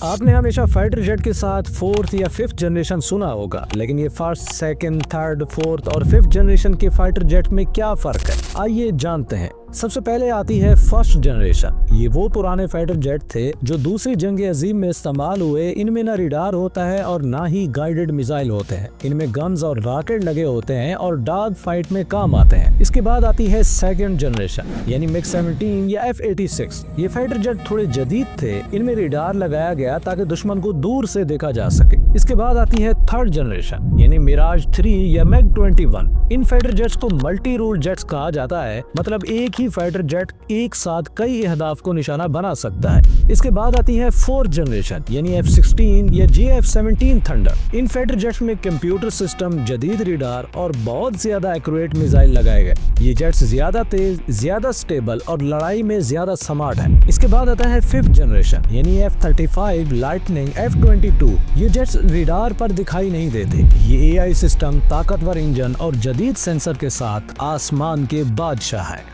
आपने हमेशा fighter jet के साथ फोर्थ या फिफ्थ जनरेशन सुना होगा, लेकिन ये फर्स्ट, सेकंड, थर्ड, फोर्थ और फिफ्थ जनरेशन के फाइटर जेट में क्या फर्क है, आइए जानते हैं। सबसे पहले आती है फर्स्ट जनरेशन। ये वो पुराने फाइटर जेट थे जो दूसरी जंग अजीम में इस्तेमाल हुए। इनमें ना रडार होता है और ना ही गाइडेड मिसाइल होते हैं। इनमें गन्स और रॉकेट लगे होते हैं और डार्क फाइट में काम आते हैं। इसके बाद आती है सेकंड जनरेशन, यानी मिग 17 या F-86। ये फाइटर जेट थोड़े जदीद थे। इनमें रडार लगाया गया ताकि दुश्मन को दूर से देखा जा सके। इसके बाद आती है थर्ड जनरेशन, यानी मिराज 3 या मैग 21। इन फाइटर जेट्स को मल्टी रूल जेट्स कहा जाता है, मतलब एक ही फाइटर जेट एक साथ कई अहदाफ को निशाना बना सकता है। इसके बाद आती है फोर्थ जनरेशन, यानी F-16 या JF-17 थंडर। इन फाइटर जेट्स में कंप्यूटर सिस्टम, जदीद रडार और बहुत ज्यादा एक्यूरेट मिसाइल लगाए गए। ये जेट्स ज्यादा तेज, ज्यादा स्टेबल और लड़ाई में ज्यादा स्मार्ट है। इसके बाद आता है फिफ्थ जनरेशन, यानी F-35, लाइटनिंग, F-22। ये जेट्स रडार पर दिखाई नहीं देते। ये AI सिस्टम, ताकतवर इंजन और जदीद सेंसर के साथ आसमान के बादशाह है।